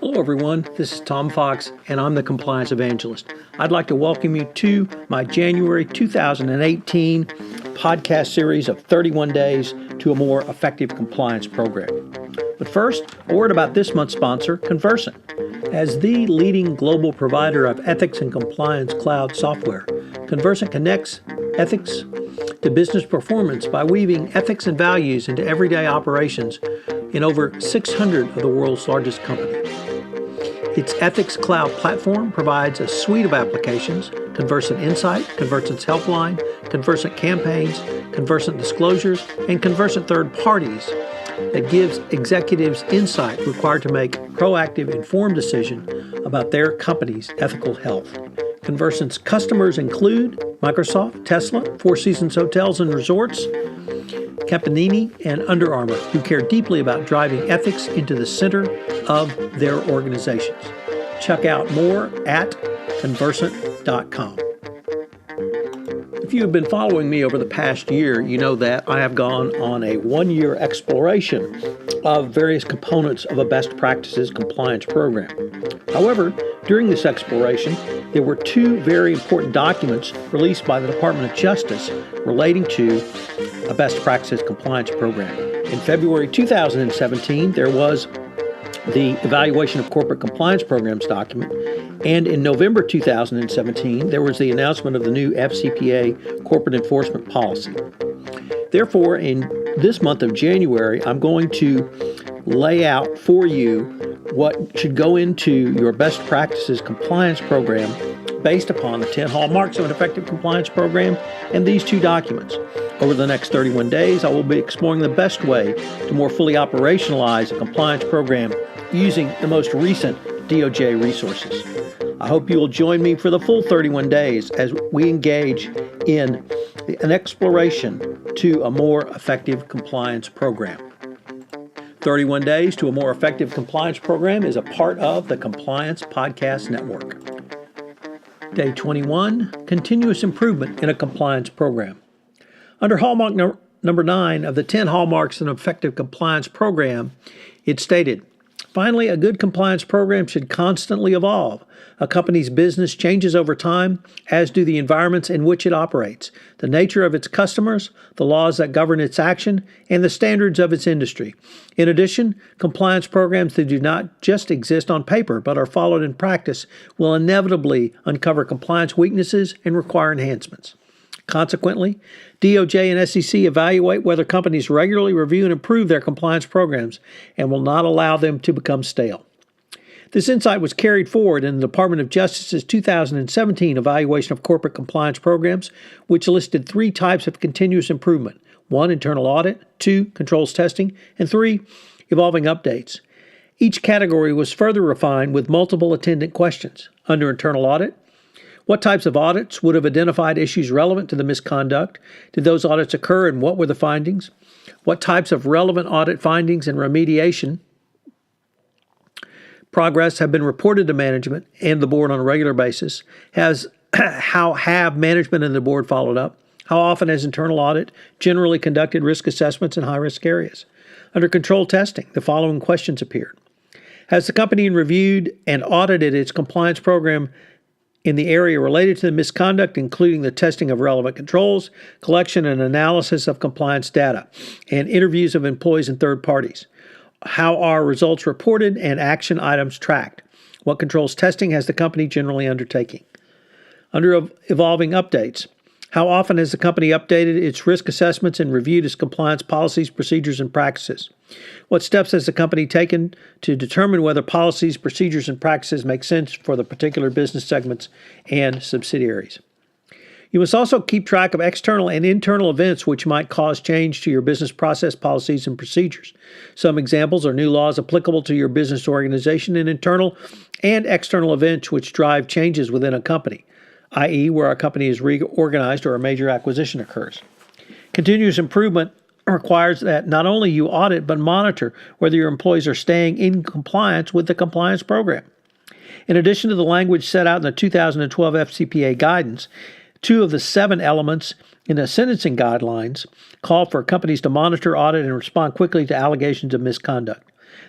Hello everyone, this is Tom Fox and I'm the Compliance Evangelist. I'd like to welcome you to my January 2018 podcast series of 31 Days to a More Effective Compliance Program. But first, a word about this month's sponsor, Conversant. As the leading global provider of ethics and compliance cloud software, Conversant connects ethics to business performance by weaving ethics and values into everyday operations in over 600 of the world's largest companies. Its Ethics Cloud platform provides a suite of applications: Conversant Insight, Conversant's Helpline, Conversant Campaigns, Conversant Disclosures, and Conversant Third Parties that gives executives insight required to make proactive, informed decisions about their company's ethical health. Conversant's customers include Microsoft, Tesla, Four Seasons Hotels and Resorts, Campanini, and Under Armour, who care deeply about driving ethics into the center of their organizations. Check out more at conversant.com. If you have been following me over the past year, you know that I have gone on a one-year exploration of various components of a best practices compliance program. However, during this exploration, there were two very important documents released by the Department of Justice relating to a best practices compliance program. In February 2017, there was the Evaluation of Corporate Compliance Programs document, and in November 2017, there was the announcement of the new FCPA Corporate Enforcement Policy. Therefore, in this month of January, I'm going to lay out for you what should go into your best practices compliance program based upon the 10 hallmarks of an effective compliance program and these two documents. Over the next 31 days, I will be exploring the best way to more fully operationalize a compliance program using the most recent DOJ resources. I hope you will join me for the full 31 days as we engage in an exploration to a more effective compliance program. 31 Days to a More Effective Compliance Program is a part of the Compliance Podcast Network. Day 21, Continuous Improvement in a Compliance Program. Under Hallmark number 9 of the 10 Hallmarks in an Effective Compliance Program, it stated, "Finally, a good compliance program should constantly evolve. A company's business changes over time, as do the environments in which it operates, the nature of its customers, the laws that govern its action, and the standards of its industry. In addition, compliance programs that do not just exist on paper but are followed in practice will inevitably uncover compliance weaknesses and require enhancements. Consequently, DOJ and SEC evaluate whether companies regularly review and improve their compliance programs and will not allow them to become stale." This insight was carried forward in the Department of Justice's 2017 Evaluation of Corporate Compliance Programs, which listed 3 types of continuous improvement: 1, internal audit; 2, controls testing; and 3, evolving updates. Each category was further refined with multiple attendant questions. Under internal audit, what types of audits would have identified issues relevant to the misconduct? Did those audits occur and what were the findings? What types of relevant audit findings and remediation progress have been reported to management and the board on a regular basis? How have management and the board followed up? How often has internal audit generally conducted risk assessments in high-risk areas? Under control testing, the following questions appeared. Has the company reviewed and audited its compliance program in the area related to the misconduct, including the testing of relevant controls, collection and analysis of compliance data, and interviews of employees and third parties? How are results reported and action items tracked? What controls testing has the company generally undertaking? Under evolving updates, how often has the company updated its risk assessments and reviewed its compliance policies, procedures, and practices? What steps has the company taken to determine whether policies, procedures, and practices make sense for the particular business segments and subsidiaries? You must also keep track of external and internal events which might cause change to your business process, policies, and procedures. Some examples are new laws applicable to your business organization and internal and external events which drive changes within a company, i.e. where a company is reorganized or a major acquisition occurs. Continuous improvement requires that not only you audit but monitor whether your employees are staying in compliance with the compliance program. In addition to the language set out in the 2012 FCPA Guidance, 2 of the 7 elements in the sentencing guidelines call for companies to monitor, audit, and respond quickly to allegations of misconduct.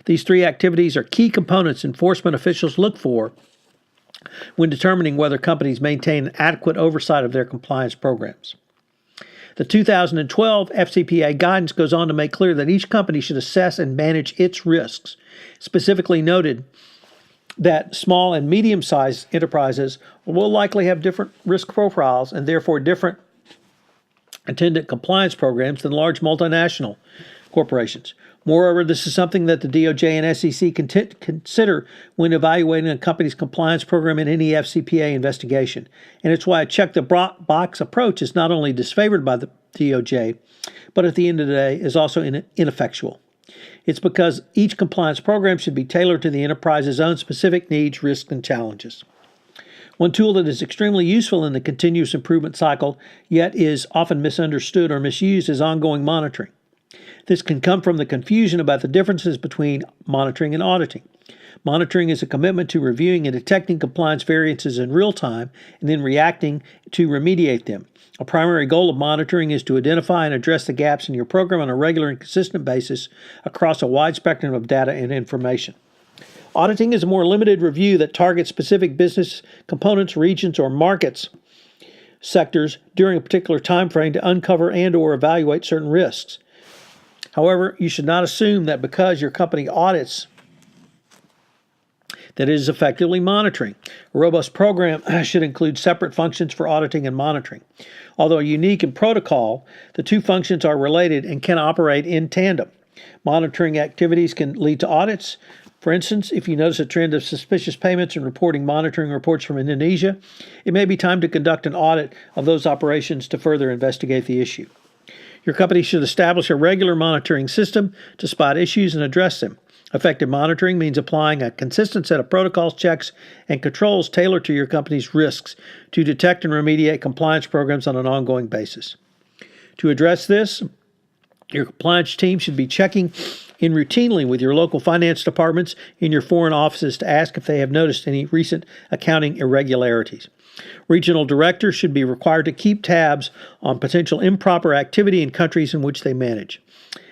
These three activities are key components enforcement officials look for when determining whether companies maintain adequate oversight of their compliance programs. The 2012 FCPA Guidance goes on to make clear that each company should assess and manage its risks, specifically noted that small and medium-sized enterprises will likely have different risk profiles and therefore different attendant compliance programs than large multinational corporations. Moreover, this is something that the DOJ and SEC consider when evaluating a company's compliance program in any FCPA investigation. And it's why a check-the-box approach is not only disfavored by the DOJ, but at the end of the day is also ineffectual. It's because each compliance program should be tailored to the enterprise's own specific needs, risks, and challenges. One tool that is extremely useful in the continuous improvement cycle, yet is often misunderstood or misused, is ongoing monitoring. This can come from the confusion about the differences between monitoring and auditing. Monitoring is a commitment to reviewing and detecting compliance variances in real time and then reacting to remediate them. A primary goal of monitoring is to identify and address the gaps in your program on a regular and consistent basis across a wide spectrum of data and information. Auditing is a more limited review that targets specific business components, regions, or markets sectors during a particular time frame to uncover and or evaluate certain risks. However, you should not assume that because your company audits that it is effectively monitoring. A robust program should include separate functions for auditing and monitoring. Although unique in protocol, the two functions are related and can operate in tandem. Monitoring activities can lead to audits. For instance, if you notice a trend of suspicious payments and reporting monitoring reports from Indonesia, it may be time to conduct an audit of those operations to further investigate the issue. Your company should establish a regular monitoring system to spot issues and address them. Effective monitoring means applying a consistent set of protocols, checks, and controls tailored to your company's risks to detect and remediate compliance programs on an ongoing basis. To address this, your compliance team should be checking in routinely with your local finance departments in your foreign offices to ask if they have noticed any recent accounting irregularities. Regional directors should be required to keep tabs on potential improper activity in countries in which they manage.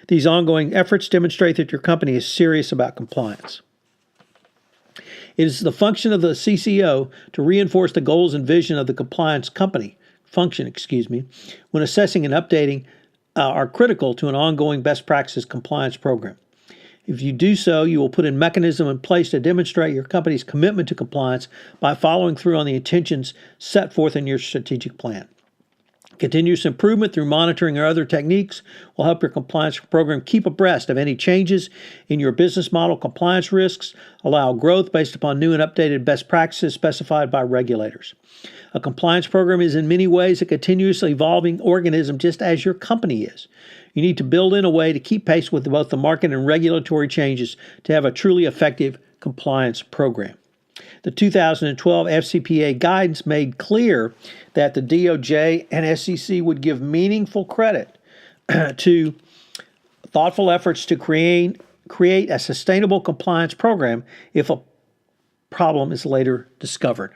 These ongoing efforts demonstrate that your company is serious about compliance. It is the function of the CCO to reinforce the goals and vision of the compliance function, when assessing and updating are critical to an ongoing best practices compliance program. If you do so, you will put a mechanism in place to demonstrate your company's commitment to compliance by following through on the intentions set forth in your strategic plan. Continuous improvement through monitoring or other techniques will help your compliance program keep abreast of any changes in your business model compliance risks, allow growth based upon new and updated best practices specified by regulators. A compliance program is in many ways a continuously evolving organism, just as your company is. You need to build in a way to keep pace with both the market and regulatory changes to have a truly effective compliance program. The 2012 FCPA Guidance made clear that the DOJ and SEC would give meaningful credit to thoughtful efforts to create a sustainable compliance program if a problem is later discovered.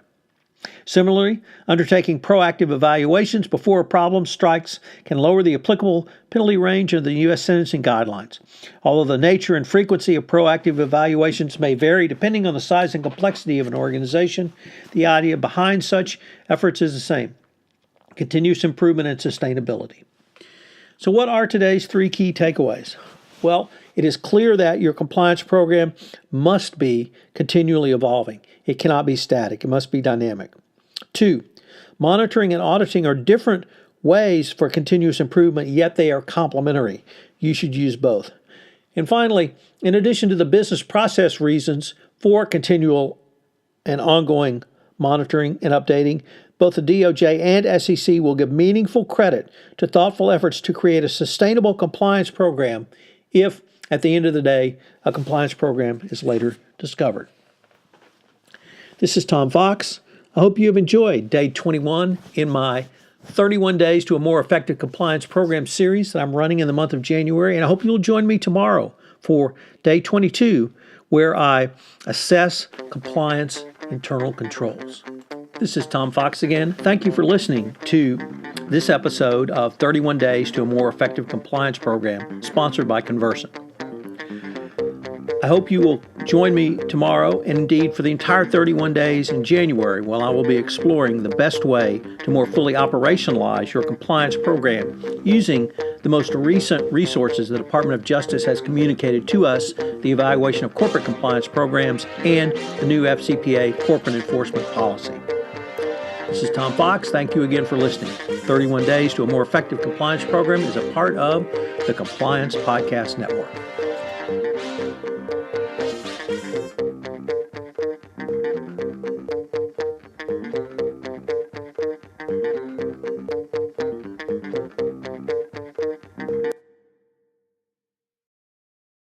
Similarly, undertaking proactive evaluations before a problem strikes can lower the applicable penalty range of the U.S. sentencing guidelines. Although the nature and frequency of proactive evaluations may vary depending on the size and complexity of an organization, the idea behind such efforts is the same: continuous improvement and sustainability. So what are today's three key takeaways? Well, it is clear that your compliance program must be continually evolving. It cannot be static. It must be dynamic. 2, monitoring and auditing are different ways for continuous improvement, yet they are complementary. You should use both. And finally, in addition to the business process reasons for continual and ongoing monitoring and updating, both the DOJ and SEC will give meaningful credit to thoughtful efforts to create a sustainable compliance program if, at the end of the day, a compliance program is later discovered. This is Tom Fox. I hope you have enjoyed day 21 in my 31 Days to a More Effective Compliance Program series that I'm running in the month of January, and I hope you'll join me tomorrow for day 22, where I assess compliance internal controls. This is Tom Fox again. Thank you for listening to this episode of 31 Days to a More Effective Compliance Program, sponsored by Conversant. I hope you will join me tomorrow and indeed for the entire 31 days in January, while I will be exploring the best way to more fully operationalize your compliance program using the most recent resources the Department of Justice has communicated to us, the evaluation of corporate compliance programs, and the new FCPA corporate enforcement policy. This is Tom Fox. Thank you again for listening. 31 Days to a More Effective Compliance Program is a part of the Compliance Podcast Network.